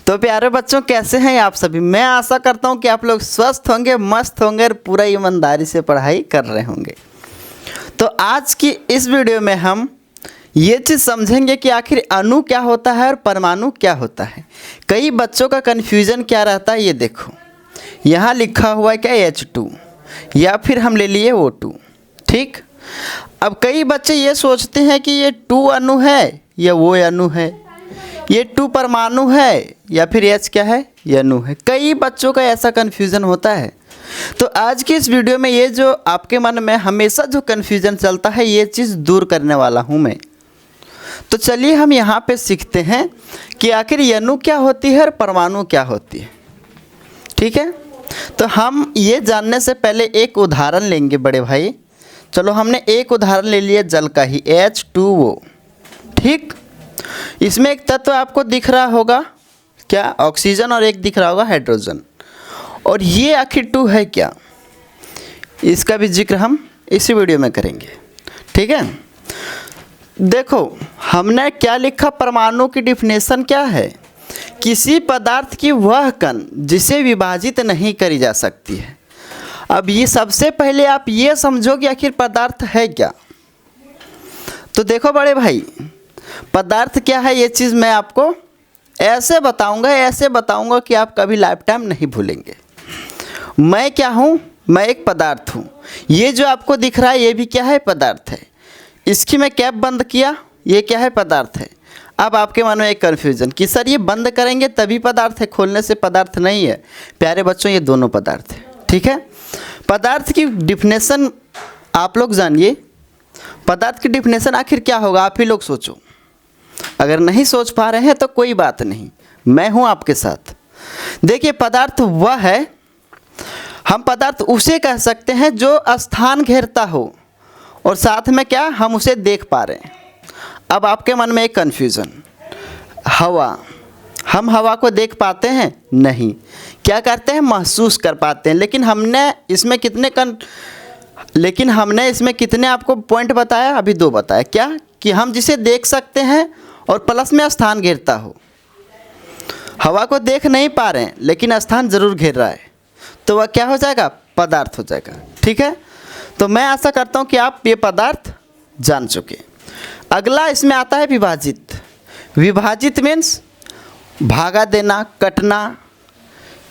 तो प्यारे बच्चों, कैसे हैं आप सभी। मैं आशा करता हूं कि आप लोग स्वस्थ होंगे, मस्त होंगे और पूरा ईमानदारी से पढ़ाई कर रहे होंगे। तो आज की इस वीडियो में हम ये चीज़ समझेंगे कि आखिर अणु क्या होता है और परमाणु क्या होता है। कई बच्चों का कन्फ्यूज़न क्या रहता है, ये देखो यहाँ लिखा हुआ है क्या H2 या फिर हम ले लिए O2। ठीक, अब कई बच्चे ये सोचते हैं कि ये 2 अणु है या वो अणु है, ये 2 परमाणु है या फिर H क्या है, ये अणु है। कई बच्चों का ऐसा कन्फ्यूज़न होता है। तो आज की इस वीडियो में ये जो आपके मन में हमेशा जो कन्फ्यूज़न चलता है, ये चीज़ दूर करने वाला हूँ मैं। तो चलिए हम यहाँ पे सीखते हैं कि आखिर ये अणु क्या होती है और परमाणु क्या होती है। ठीक है, तो हम ये जानने से पहले एक उदाहरण लेंगे बड़े भाई। चलो, हमने एक उदाहरण ले लिया जल का ही, H2O। ठीक, इसमें एक तत्व आपको दिख रहा होगा क्या, ऑक्सीजन, और एक दिख रहा होगा हाइड्रोजन। और ये आखिर 2 है क्या, इसका भी जिक्र हम इसी वीडियो में करेंगे। ठीक है, देखो हमने क्या लिखा, परमाणु की डिफिनेशन क्या है, किसी पदार्थ की वह कण जिसे विभाजित नहीं करी जा सकती है। अब ये सबसे पहले आप ये समझो कि आखिर पदार्थ है क्या। तो देखो बड़े भाई, पदार्थ क्या है, ये चीज़ मैं आपको ऐसे बताऊंगा कि आप कभी लाइफ टाइम नहीं भूलेंगे। मैं क्या हूँ, मैं एक पदार्थ हूँ। ये जो आपको दिख रहा है ये भी क्या है, पदार्थ है। इसकी मैं कैप बंद किया, ये क्या है, पदार्थ है। अब आपके मन में एक कन्फ्यूज़न कि सर ये बंद करेंगे तभी पदार्थ है, खोलने से पदार्थ नहीं है। प्यारे बच्चों, ये दोनों पदार्थ है। ठीक है, पदार्थ की डिफिनेशन आप लोग जानिए। पदार्थ की डिफिनेशन आखिर क्या होगा, आप ही लोग सोचो। अगर नहीं सोच पा रहे हैं तो कोई बात नहीं, मैं हूं आपके साथ। देखिए, पदार्थ वह है, हम पदार्थ उसे कह सकते हैं जो स्थान घेरता हो और साथ में क्या, हम उसे देख पा रहे हैं। अब आपके मन में एक कन्फ्यूज़न, हवा, हम हवा को देख पाते हैं नहीं, क्या करते हैं, महसूस कर पाते हैं। लेकिन हमने इसमें कितने आपको पॉइंट बताया, अभी 2 बताया। क्या कि हम जिसे देख सकते हैं और प्लस में स्थान घेरता हो। हवा को देख नहीं पा रहे हैं लेकिन स्थान जरूर घेर रहा है, तो वह क्या हो जाएगा, पदार्थ हो जाएगा। ठीक है, तो मैं आशा करता हूँ कि आप ये पदार्थ जान चुके। अगला इसमें आता है विभाजित। विभाजित मीन्स भागा देना, कटना।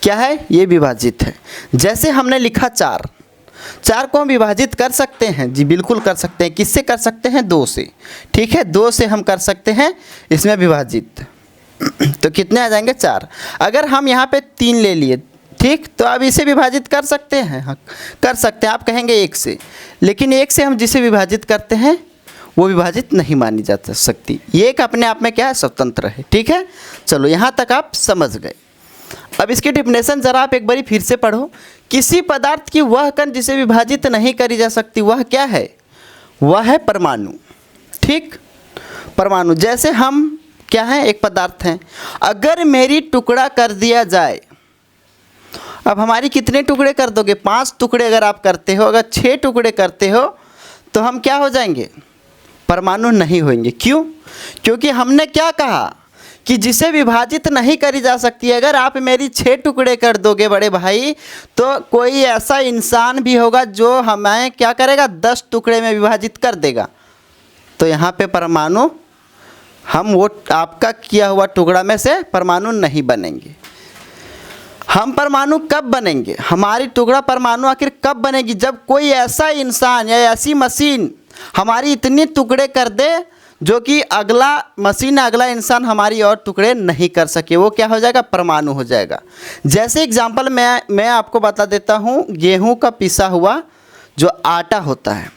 क्या है, ये विभाजित है। जैसे हमने लिखा 4 को हम विभाजित कर सकते हैं, जी बिल्कुल कर सकते हैं। किससे कर सकते हैं, 2 से। ठीक है, 2 से हम कर सकते हैं इसमें विभाजित। तो कितने आ जाएंगे, 4। अगर हम यहाँ पे 3 ले लिए, ठीक, तो अब इसे विभाजित कर सकते हैं, हाँ कर सकते हैं। आप कहेंगे 1 से, लेकिन 1 से हम जिसे विभाजित करते हैं वो विभाजित नहीं मानी जा सकती। ये एक अपने आप में क्या है, स्वतंत्र है। ठीक है, चलो यहाँ तक आप समझ गए। अब इसकी डिफिनेशन ज़रा आप एक बारी फिर से पढ़ो। किसी पदार्थ की वह कण जिसे विभाजित नहीं करी जा सकती, वह क्या है, वह है परमाणु। ठीक, परमाणु। जैसे हम क्या हैं, एक पदार्थ हैं। अगर मेरी टुकड़ा कर दिया जाए, अब हमारी कितने टुकड़े कर दोगे, 5 टुकड़े अगर आप करते हो, अगर 6 टुकड़े करते हो तो हम क्या हो जाएंगे, परमाणु नहीं होंगे। क्यों, क्योंकि हमने क्या कहा कि जिसे विभाजित नहीं करी जा सकती। अगर आप मेरी 6 टुकड़े कर दोगे बड़े भाई, तो कोई ऐसा इंसान भी होगा जो हमें क्या करेगा, 10 टुकड़े में विभाजित कर देगा। तो यहाँ पे परमाणु, हम वो आपका किया हुआ टुकड़ा में से परमाणु नहीं बनेंगे। हम परमाणु कब बनेंगे, हमारी टुकड़ा परमाणु आखिर कब बनेगी, जब कोई ऐसा इंसान या ऐसी मशीन हमारी इतनी टुकड़े कर दे जो कि अगला इंसान हमारी और टुकड़े नहीं कर सके। वो क्या हो जाएगा, परमाणु हो जाएगा। जैसे एग्जांपल मैं आपको बता देता हूँ, गेहूं का पिसा हुआ जो आटा होता है,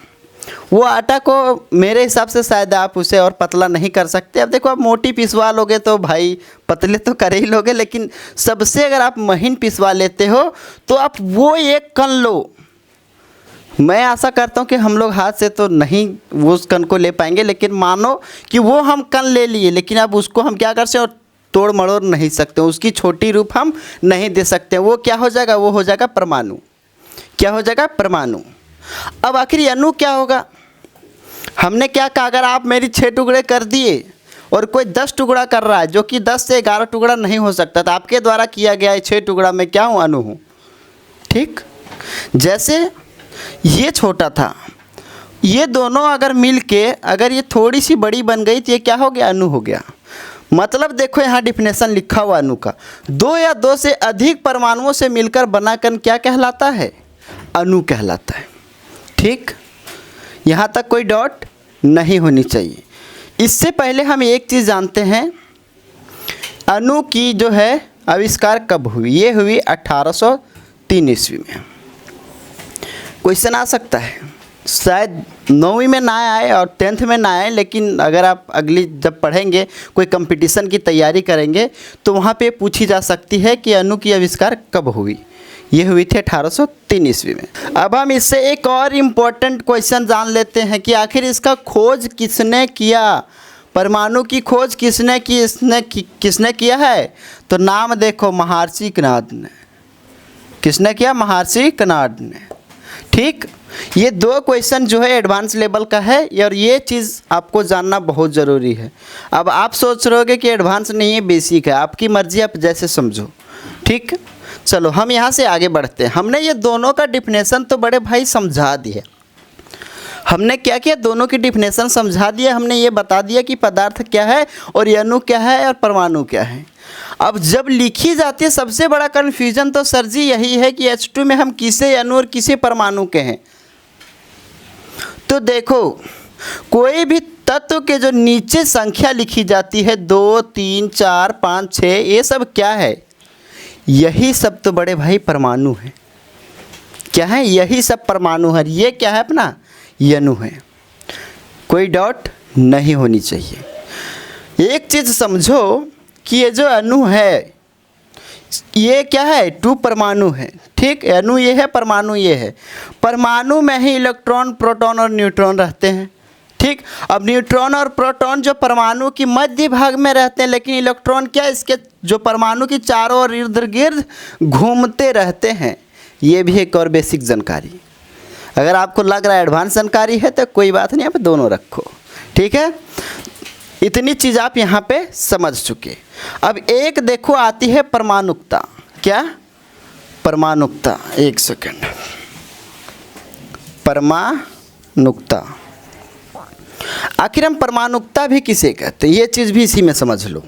वो आटा को मेरे हिसाब से शायद आप उसे और पतला नहीं कर सकते। अब देखो, आप मोटी पिसवा लोगे तो भाई पतले तो कर ही लोगे, लेकिन सबसे अगर आप महीन पिसवा लेते हो तो आप वो एक कण लो। मैं आशा करता हूँ कि हम लोग हाथ से तो नहीं वो उस कण को ले पाएंगे, लेकिन मानो कि वो हम कण ले लिए, लेकिन अब उसको हम क्या कर सकते, और तोड़ मड़ोड़ नहीं सकते, उसकी छोटी रूप हम नहीं दे सकते। वो क्या हो जाएगा, वो हो जाएगा परमाणु। क्या हो जाएगा, परमाणु। अब आखिर अणु क्या होगा, हमने क्या कहा, अगर आप मेरी 6 टुकड़े कर दिए और कोई 10 टुकड़ा कर रहा है, जो कि 10 से 11 टुकड़ा नहीं हो सकता, तो आपके द्वारा किया गया है 6 टुकड़ा, मैं क्या हूँ? अणु हूँ। ठीक, जैसे ये छोटा था, ये दोनों अगर मिल के अगर ये थोड़ी सी बड़ी बन गई तो ये क्या हो गया? अणु हो गया। मतलब देखो यहाँ डिफिनेशन लिखा हुआ अणु का, 2 या 2 से अधिक परमाणुओं से मिलकर बना कण क्या कहलाता है? अणु कहलाता है। ठीक, यहाँ तक कोई डाउट नहीं होनी चाहिए। इससे पहले हम एक चीज़ जानते हैं, अणु की जो है आविष्कार कब हुई? ये हुई 1803 ईस्वी में। क्वेश्चन आ सकता है, शायद 9वीं में ना आए और 10th में ना आए, लेकिन अगर आप अगली जब पढ़ेंगे, कोई कंपटीशन की तैयारी करेंगे, तो वहाँ पे पूछी जा सकती है कि अणु की आविष्कार कब हुई। ये हुई थी 1803 ईस्वी में। अब हम इससे एक और इम्पोर्टेंट क्वेश्चन जान लेते हैं कि आखिर इसका खोज किसने किया? परमाणु की खोज किसने की? किसने किया है? तो नाम देखो, महर्षि कणाद ने। किसने किया? महर्षि कणाद ने। ठीक, ये 2 क्वेश्चन जो है एडवांस लेवल का है और ये चीज़ आपको जानना बहुत ज़रूरी है। अब आप सोच रहे होगे कि एडवांस नहीं है, बेसिक है, आपकी मर्जी, आप जैसे समझो। ठीक, चलो हम यहाँ से आगे बढ़ते हैं। हमने ये दोनों का डिफिनेशन तो बड़े भाई समझा दिया। हमने क्या किया? दोनों की डिफिनेशन समझा दिया। हमने ये बता दिया कि पदार्थ क्या है और ये अणु क्या है और परमाणु क्या है। अब जब लिखी जाती है, सबसे बड़ा कन्फ्यूजन तो सर जी यही है कि H2 में हम किसे अणु और किसे परमाणु के हैं। तो देखो, कोई भी तत्व के जो नीचे संख्या लिखी जाती है 2, 3, 4, 5, 6, ये सब क्या है? यही सब तो बड़े भाई परमाणु है। क्या है? यही सब परमाणु है। ये क्या है अपना? ये अणु है। कोई डाउट नहीं होनी चाहिए। एक चीज़ समझो कि ये जो अणु है, ये क्या है? 2 परमाणु है। ठीक, अणु ये है, परमाणु ये है। परमाणु में ही इलेक्ट्रॉन, प्रोटॉन और न्यूट्रॉन रहते हैं। ठीक, अब न्यूट्रॉन और प्रोटॉन जो परमाणु की मध्य भाग में रहते हैं, लेकिन इलेक्ट्रॉन क्या, इसके जो परमाणु की चारों ओर इर्द गिर्द घूमते रहते हैं। ये भी एक और बेसिक जानकारी। अगर आपको लग रहा है एडवांस जानकारी है तो कोई बात नहीं, आप दोनों रखो। ठीक है, इतनी चीज़ आप यहाँ पे समझ चुके। अब एक देखो आती है परमाणुकता। क्या? परमाणुकता। एक सेकंड, परमाणुकता। आखिर हम परमाणुकता भी किसे कहते हैं, ये चीज़ भी इसी में समझ लो।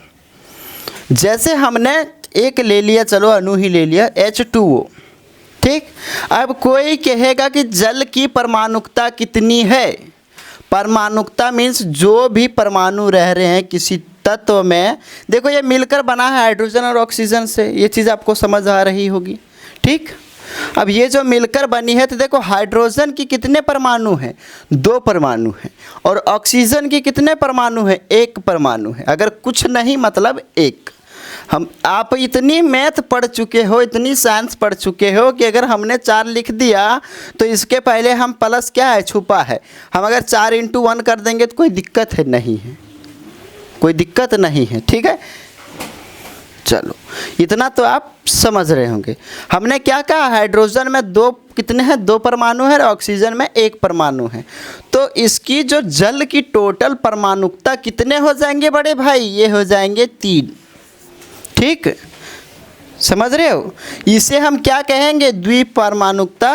जैसे हमने एक ले लिया, चलो अणु ही ले लिया, H2O। ठीक, अब कोई कहेगा कि जल की परमाणुकता कितनी है? परमाणुकता मीन्स जो भी परमाणु रह रहे हैं किसी तत्व में, देखो ये मिलकर बना है हाइड्रोजन और ऑक्सीजन से, ये चीज़ आपको समझ आ रही होगी। ठीक, अब ये जो मिलकर बनी है, तो देखो हाइड्रोजन की कितने परमाणु हैं? 2 परमाणु हैं। और ऑक्सीजन की कितने परमाणु हैं? 1 परमाणु है। अगर कुछ नहीं मतलब 1। आप इतनी मैथ पढ़ चुके हो, इतनी साइंस पढ़ चुके हो कि अगर हमने 4 लिख दिया तो इसके पहले हम प्लस क्या है? छुपा है। हम अगर 4 × 1 कर देंगे तो कोई दिक्कत है? नहीं है, कोई दिक्कत नहीं है। ठीक है, चलो इतना तो आप समझ रहे होंगे। हमने क्या कहा? हाइड्रोजन में 2 कितने हैं? 2 परमाणु है और ऑक्सीजन में 1 परमाणु है। तो इसकी जो जल की टोटल परमाणुकता कितने हो जाएंगे बड़े भाई? ये हो जाएंगे 3। ठीक, समझ रहे हो? इसे हम क्या कहेंगे? द्विपरमाणुकता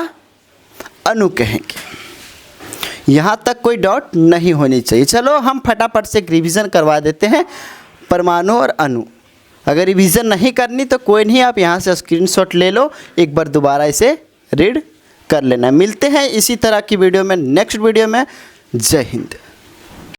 अणु कहेंगे। यहाँ तक कोई डाउट नहीं होनी चाहिए। चलो हम फटाफट से रिवीजन करवा देते हैं परमाणु और अणु। अगर रिवीजन नहीं करनी तो कोई नहीं, आप यहाँ से स्क्रीनशॉट ले लो, एक बार दोबारा इसे रीड कर लेना। मिलते हैं इसी तरह की वीडियो में नेक्स्ट वीडियो में। जय हिंद।